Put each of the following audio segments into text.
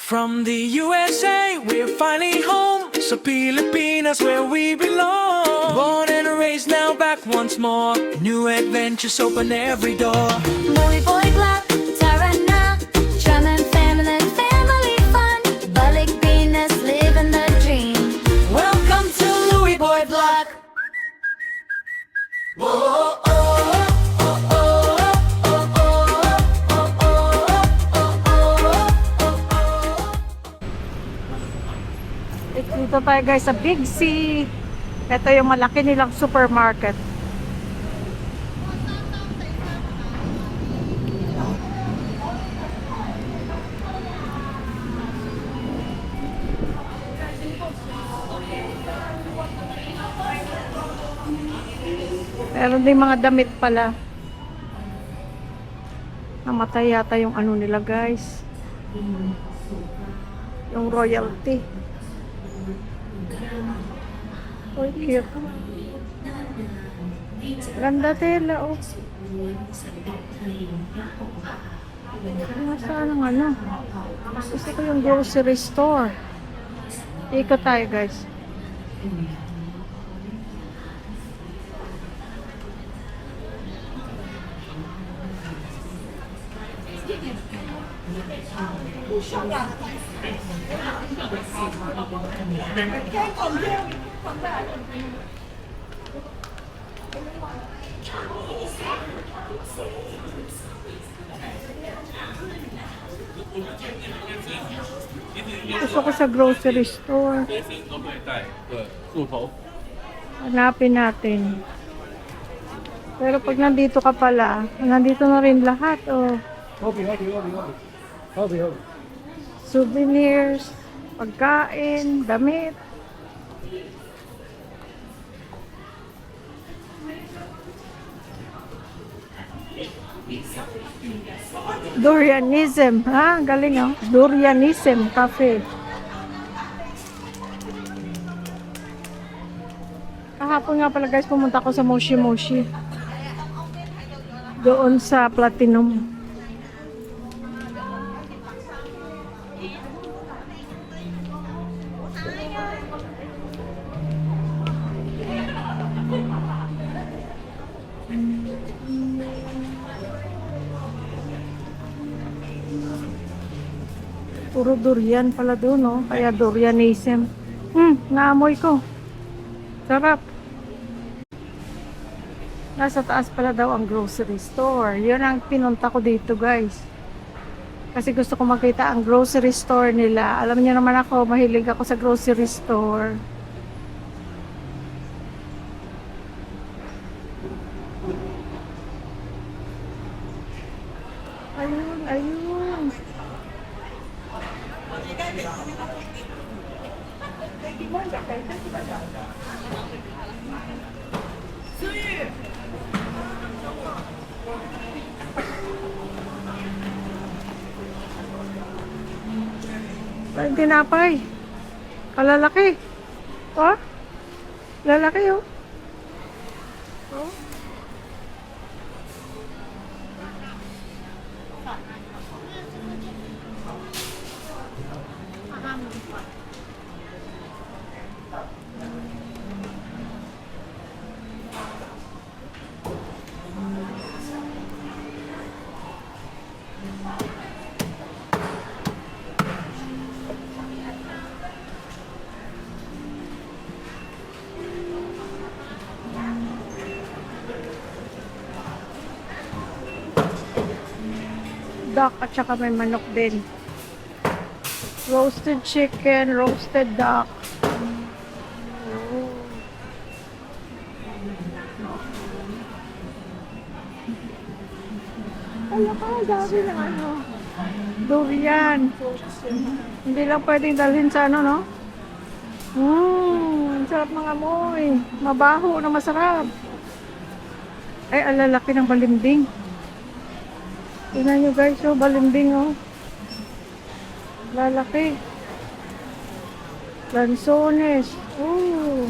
From the USA, we're finally home. So Pilipinas, where we belong. Born and raised, now back once more. New adventures open every door. Louie Boy Club, tara na. Drum and family fun. Balik Pinas, living the dream. Welcome to Louie Boy Block. Whoa, oh, oh, oh, oh, oh, oh, oh. Dito tayo guys sa Big C. Ito yung malaki nilang supermarket. Meron din mga damit pala. Namatay yata yung ano nila guys. Yung royalty. Oh, cute. Ganda tela, oh. Saan ang ano? Gusto ko yung grocery store. Ikot tayo, guys. Gusto ko sa grocery store. Hanapin natin. Pero pag nandito ka pala, nandito na rin lahat, oh. Souvenirs, pagkain, damit. Durianism, ha? Galing, oh. Durianism Cafe. Kahapon nga pala guys, pumunta ako sa Moshi Moshi. Doon sa Platinum. Puro durian pala doon, no? Kaya durianism. Naamoy ko. Sarap. Nasa taas pala daw ang grocery store. Yun ang pinunta ko dito, guys. Kasi gusto ko makita ang grocery store nila. Alam niyo naman ako, mahilig ako sa grocery store. Ayun, ayun. Ay, tinapay. Kalalaki. Oh? Lalaki, oh. Oh. Duck at saka may manok din. Roasted chicken, roasted duck. Oh. Kaya ka, dami na ano. Durian. Hindi lang pwedeng dalhin sa ano, no? Sarap mga amoy. Mabaho na masarap. Ay, alalaki ng balimbing. Tingnan nyo guys, oh, balimbing, oh. Lalaki. Lansones. Oh.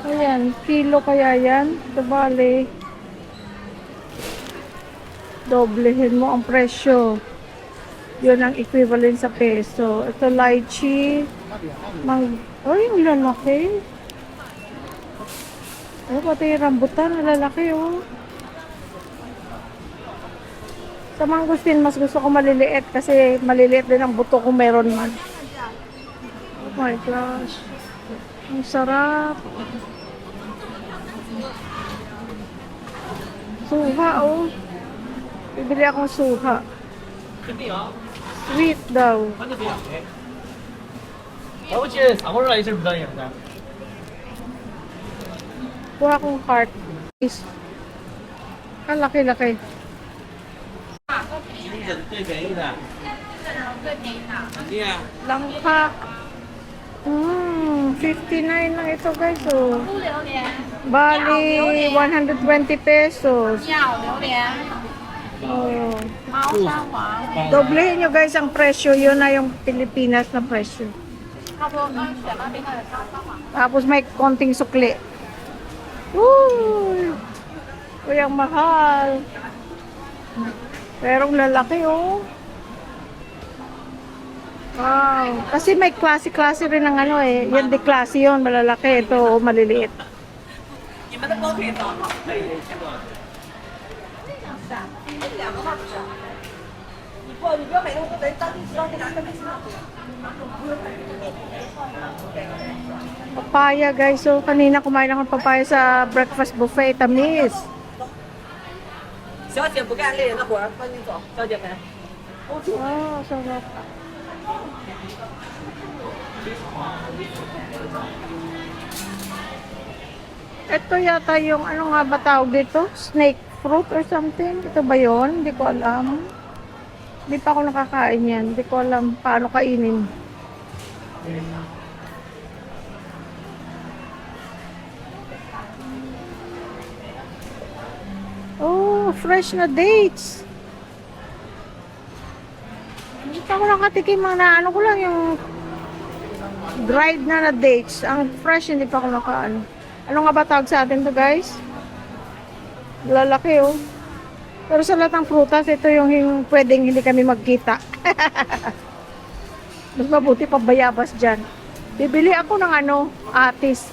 Ayan, kilo kaya yan. Ito bali. Doblehin mo ang presyo. Yun ang equivalent sa peso. Ito lychee. Ay, ang lalaki. Oh, pati yung rambutan, ang lalaki, oh. Sa mangustin, mas gusto ko maliliit kasi maliliit din ang buto kung meron man. Oh my gosh. Ang sarap. Suha, oh. Bibili akong suha. Sweet daw. 好似사골라 있을 부담이었다. Kuha akong cart. Is. Ang laki-laki. 最便宜的。对呀。 Langka. 59 lang ito guys, oh. Bali, 120 pesos. Oh. Doblehin nyo guys ang presyo. Yun na yung Pilipinas na presyo. Tapos may konting sukli. Uy! Uy, ang mahal. Pero ang lalaki, oh. Wow. Kasi may klase-klase rin ng ano eh. Yan di klase yun, malalaki. Ito, oh, maliliit. Papaya guys. So kanina kumain ako ng papaya sa breakfast buffet. Tamis. 小姐不干累人的活儿，赶紧走，小姐们。 Wow, sarap. Ito yata yung ano nga ba tawag dito? Snake fruit or something? Ito ba yon? Hindi ko alam. Hindi pa ako nakakain yan. Hindi ko alam paano kainin. Oh, fresh na dates. Hindi pa ako nakatikim ng ano ko lang yung dried na dates. Ang fresh hindi pa ako nakaano. Ano nga ba tawag sa atin to guys? Lalaki oh. Pero sa lahat ng prutas, ito yung pwedeng hindi kami magkita. Mas mabuti pa bayabas dyan. Bibili ako ng ano, atis.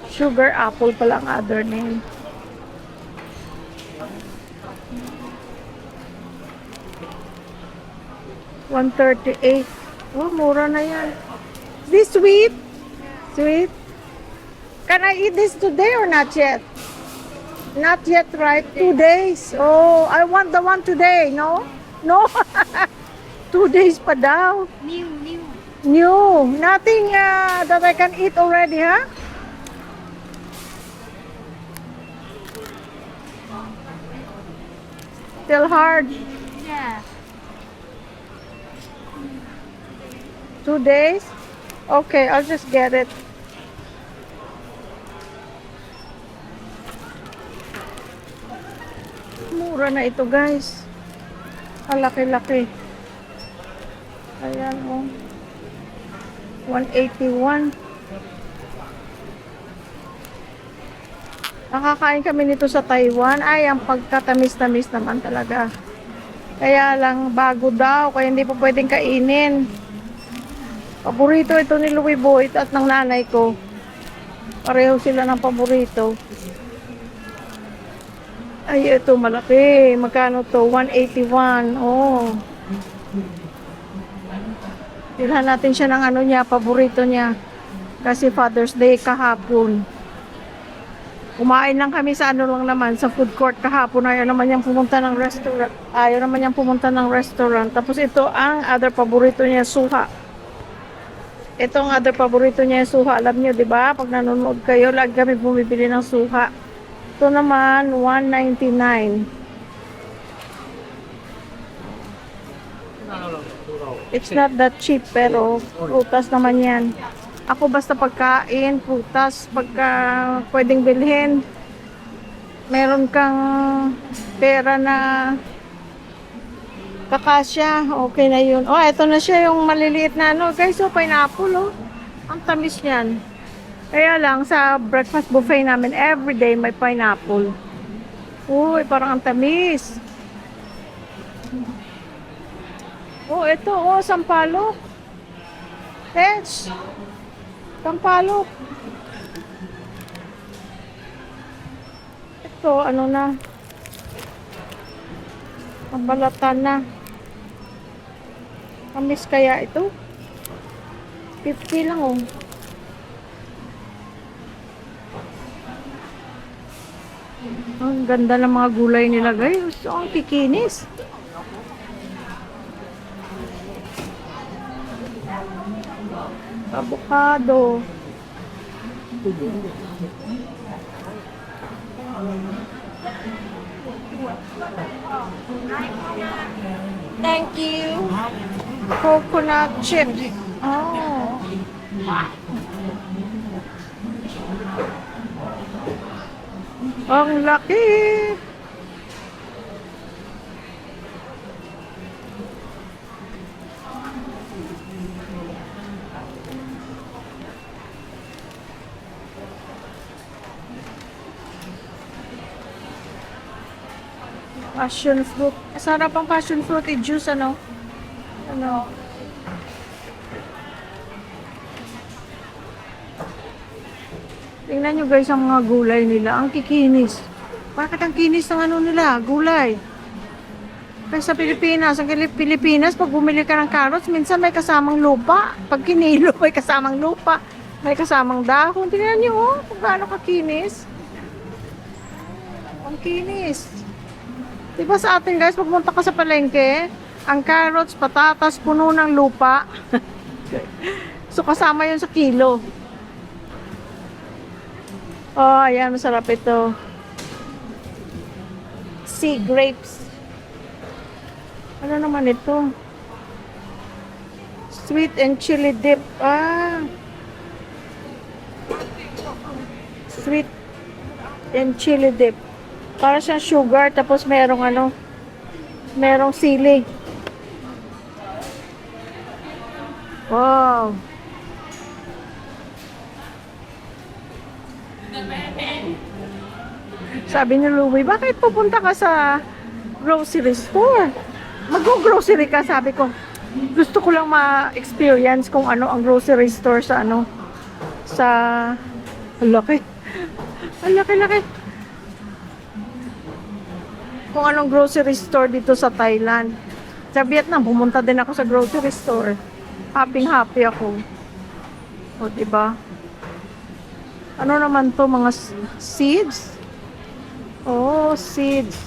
Sugar apple pala ang other name. $138. Oh, mura na yan. Is this sweet? Sweet? Can I eat this today or not yet? Not yet, right? 2 days. Oh, I want the one today. No? No? 2 days pa daw. New. Nothing that I can eat already, huh? Still hard. Yeah. 2 days? Okay, I'll just get it. Mura na ito, guys. Ang laki-laki. Ayan, oh. 181. Nakakain kami nito sa Taiwan. Ay, ang pagkatamis-tamis naman talaga. Kaya lang, bago daw. Kaya hindi po pwedeng kainin. Paborito ito ni Louie Boy at ng nanay ko. Pareho sila ng paborito. Ay, ito malaki. Magkano to? 181. Oh. Bilhan natin siya ng ano niya, paborito niya. Kasi Father's Day kahapon. Kumain lang kami sa ano lang naman, sa food court kahapon. Ayaw naman niyang pumunta ng restaurant. Ayaw naman niyang pumunta ng restaurant. Tapos ito ang other paborito niya, suha. Ito ang other paborito niya, suha. Alam niyo, di ba? Pag nanonood kayo, lagi kami bumibili ng suha. Ito naman, $199. It's not that cheap, pero prutas naman yan. Ako basta pagkain, prutas, pagka pwedeng bilhin. Meron kang pera na kakasya, okay na yun. Oh, ito na siya yung maliliit na ano. Guys, oh, pineapple, oh. Ang tamis niyan. Kaya lang, sa breakfast buffet namin, everyday may pineapple. Uy, parang ang tamis. Oh, ito, oh, sampalok. Pets. Sampalok. Ito, ano na. Pambalatan na. Tamis kaya ito? 50 lang, oh. Ang ganda ng mga gulay nila, guys. So, ang kikinis. Avocado. Thank you. Coconut chips. Oh. Ang laki! Passion fruit. Sarap ang passion fruit i-juice, ano? Ano? Tingnan nyo guys ang mga gulay nila. Ang kikinis. Bakit ang kinis ng ano nila? Gulay. Kasi sa Pilipinas, ang Pilipinas, pag bumili ka ng carrots, minsan may kasamang lupa. Pag kinilo, may kasamang lupa. May kasamang dahon. Tingnan nyo, oh, kung gaano kakinis. Ang kinis. Diba sa atin guys, pagpunta ka sa palengke, ang carrots, patatas, puno ng lupa. So kasama yun sa kilo. Oh, ayan, masarap ito. Sea grapes. Ano naman ito? Sweet and chili dip. Ah. Sweet and chili dip. Para siyang sugar, tapos merong ano, merong sili. Wow. Sabi ni Louie, bakit pupunta ka sa grocery store? Mag-grocery ka, sabi ko. Gusto ko lang ma-experience kung ano ang grocery store sa ano. Sa... Ang laki. Ang laki-laki. Kung anong grocery store dito sa Thailand. Sa Vietnam, pumunta din ako sa grocery store. Happy ako. O, diba? Ano naman to, mga seeds? Oh, seeds.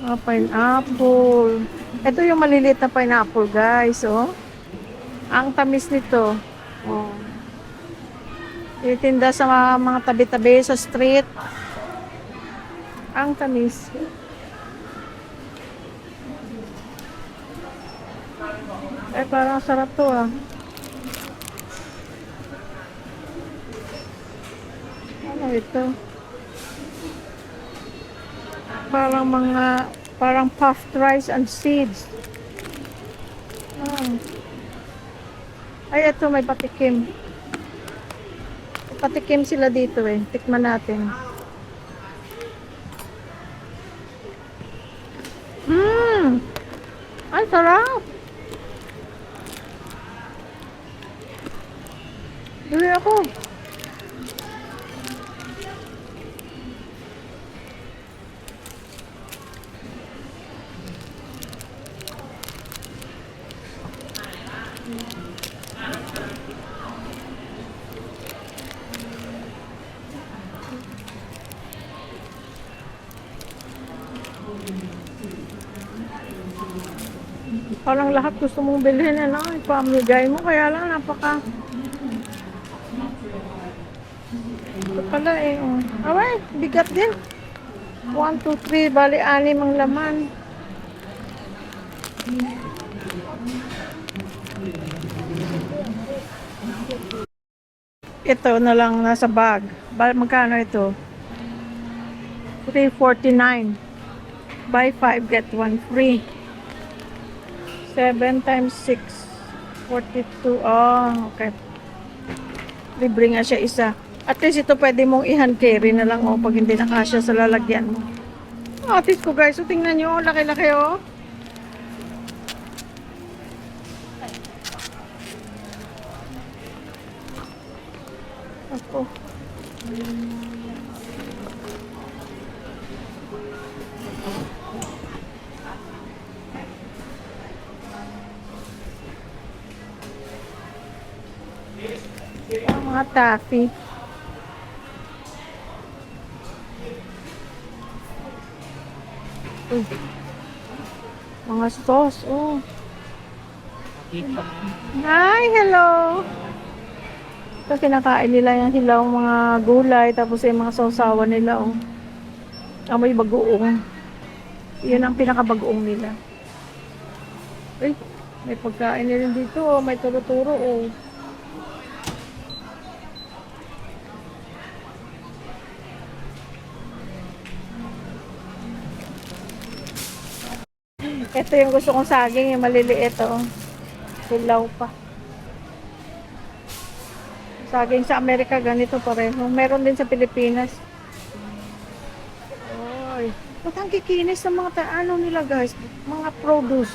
Ah, pineapple. Ito yung maliliit na pineapple, guys, oh. Ang tamis nito. Oh. Itinda sa mga tabi-tabi sa street. Ang tamis. Eh, parang sarap to, ah. Ano ito? Parang puffed rice and seeds. Ah. Ay, ito may patikim. Patikim sila dito eh. Tikman natin. Ay, sarap! Bili ako. Parang lahat gusto mong bilhin na lang, ipamigay mo, kaya lang napaka... Ito pala eh, oh. Away, bigat din. 1, 2, 3, bali 6 ang laman. Ito na lang nasa bag. Magkano ito? 3.49. Buy 5, get 1 free. 7 times 6. 42. Oh, okay. Libre nga siya isa. At least ito pwede mong i-hand carry na lang pag hindi nakasya sa lalagyan mo. Atis ko guys, so tingnan nyo, laki-laki oh. Ako. Mga taffy. Uy. Mga sauce, oh. Hi, hello. Ito, kinakain nila yung hilawang mga gulay, tapos yung mga sausawan nila, oh. Amoy bagoong. Yun ang pinakabagoong nila. Uy, may pagkain nila dito, oh. May turo-turo, oh. Ito yung gusto kong saging, yung maliliit, oh. Hilaw pa. Saging sa Amerika, ganito pareho. Meron din sa Pilipinas. Oy. Ba't ang kikinis ng mga ano nila, guys? Mga produce.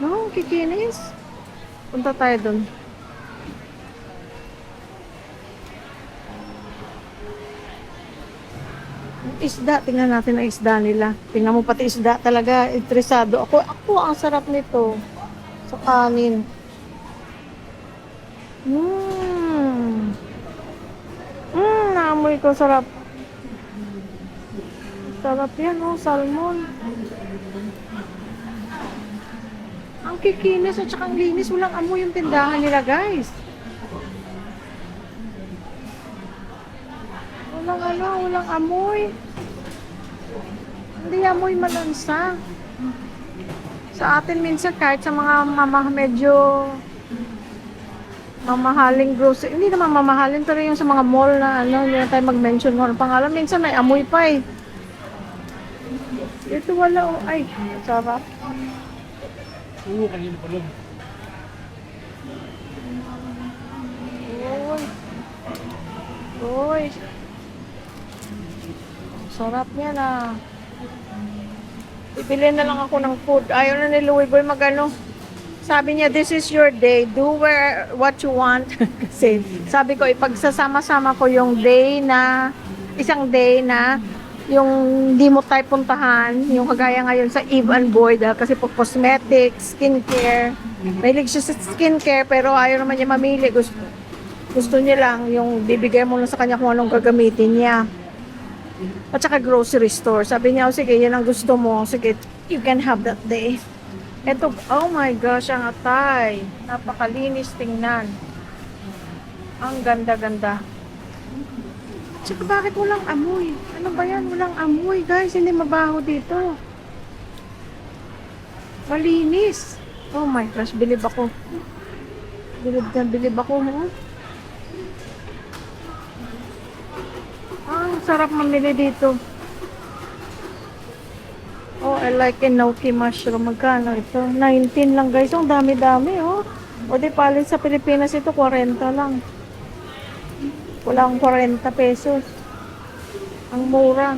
No, kikinis. Punta tayo dun. Isda, tingnan natin ang isda nila. Tingnan mo pati isda talaga, interesado. Ako ang sarap nito. Sa kanin. Naamoy ko, sarap. Sarap yan, oh, salmon. Ang kikinis at saka ang linis. Walang amoy yung tindahan nila, guys. Walang amoy. Hindi amoy malansa. Sa atin minsan kahit sa mga medyo mamahaling grocery, hindi naman mamahalin pero yung sa mga mall na ano, hindi na tayo mag-mention mo ng pangalan, minsan may amoy pa eh. Ito wala, oh. Ay, sarap. Oo, kanina pa lang. Uy. Sarap niya na. Bibili na lang ako ng food. Ayaw na ni Louie Boy magano. Sabi niya, this is your day. Do what you want. Kasi sabi ko, ipagsasama-sama ko yung day na, isang day na, yung di mo tayo puntahan, yung kagaya ngayon sa Eve and Boyd, kasi po cosmetics, skincare. Mahilig siya sa skincare, pero ayaw naman niya mamili. Gusto niya lang yung bibigay mo lang sa kanya kung anong gagamitin niya. At saka grocery store. Sabi niya, oh, sige, yan ang gusto mo. Sige, you can have that day. Ito, oh my gosh, ang atay. Napakalinis tingnan. Ang ganda-ganda. Tsaka bakit walang amoy? Ano ba yan? Walang amoy, guys. Hindi mabaho dito. Malinis. Oh my gosh, bilib ako. Bilib ako, ha? Ang sarap mamili dito. Oh, I like enoki mushroom. Magkano ito? 19 lang, guys. Ang dami-dami, oh. O di palit sa Pilipinas ito, 40 lang. Walang 40 pesos. Ang mura.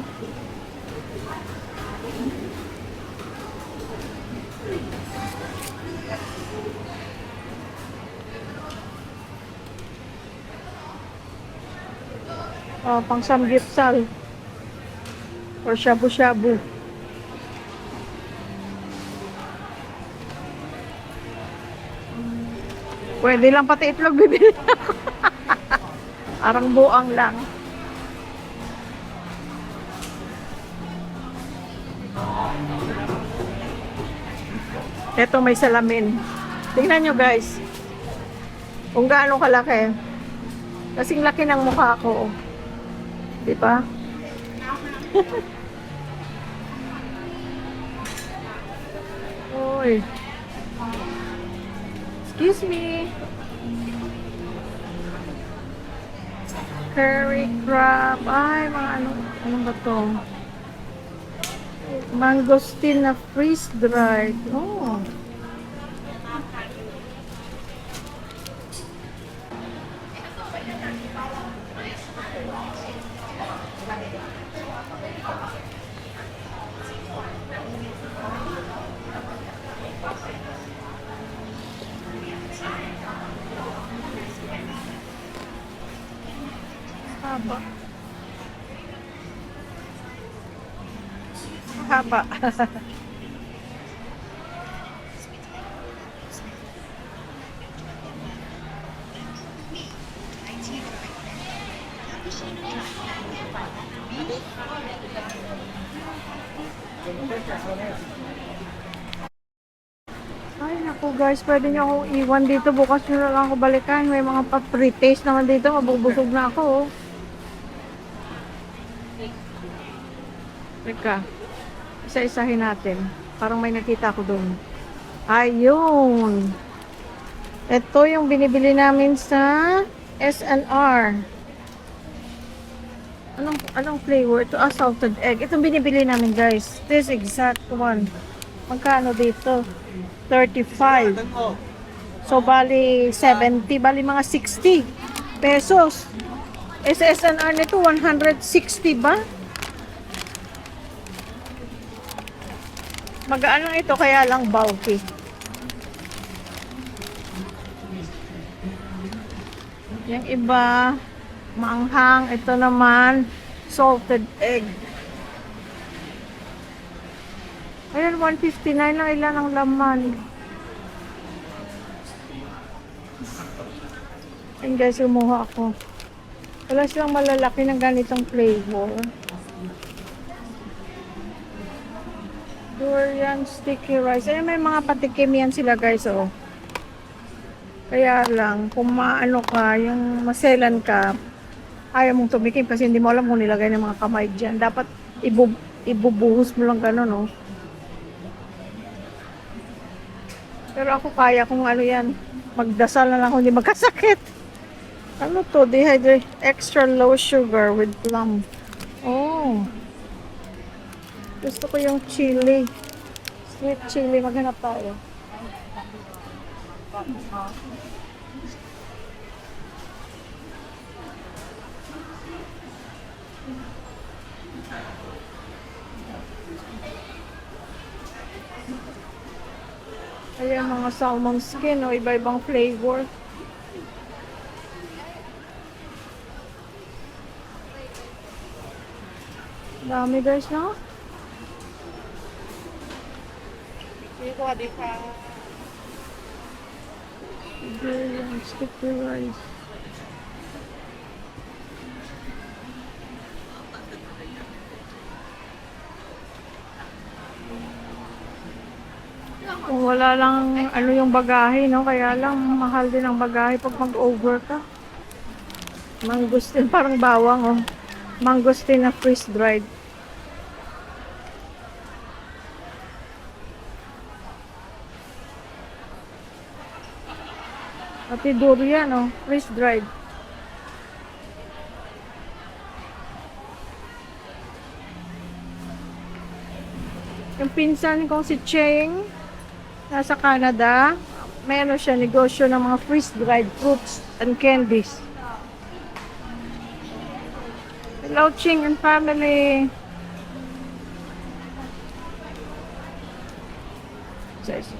Oh, pang samgyupsal. Or shabu-shabu. Pwede lang pati itlog bibili. Arang buang lang. Ito may salamin. Tingnan nyo guys. Kung gaano kalaki. Kasing laki ng mukha ko. Di ba? Oy. Excuse me. Curry crab. Ay, mga ano ba to? Mangosteen na freeze-dried. Oh. Haba. Haba. Ay, naku guys, pwede niyo akong iwan dito. Bukas nyo na lang ako balikan. May mga pa-pre-taste naman dito. Mabubusog na ako, oh. Teka, isa-isahin natin. Parang may nakita ko doon. Ayun. Ito yung binibili namin sa SNR. Anong flavor? Ito, salted egg. Itong binibili namin, guys. This exact one. Magkano dito? 35. So, bali 70. Bali mga 60 pesos. SSNR nito, 160 ba? Magaan lang ito, kaya lang bulky. Yung iba, maanghang. Ito naman, salted egg. Ayan, 159 lang ilan ang laman. Ayan guys, umuha ako. Wala silang malalaki ng ganitong flavor. Durian sticky rice. Ayan, may mga patikim yan sila guys, oh. Kaya lang, kung maano ka, yung maselan ka, ayaw mong tumikim kasi hindi mo alam kung nilagay ng mga kamay dyan. Dapat ibubuhos mo lang gano'n, oh. Pero ako kaya kung ano yan, magdasal na lang kung hindi magkasakit. Ano to? Dehydrate extra low sugar with plum. Oh. Gusto ko yung chili. Sweet chili. Maghanap tayo. Ayan, mga salmon skin, o iba-ibang flavor. Dami guys, no? Durian sticky rice. Kung wala lang ano yung bagahe, no? Kaya lang mahal din ang bagahe pag mag-over ka. Mangustin, parang bawang, oh. Mangustin na freeze-dried. Pati durian, oh. Freeze-dried. Yung pinsan kong si Cheng, nasa Canada, may ano siya, negosyo ng mga freeze-dried fruits and candies. Hello, Ching and family. Says,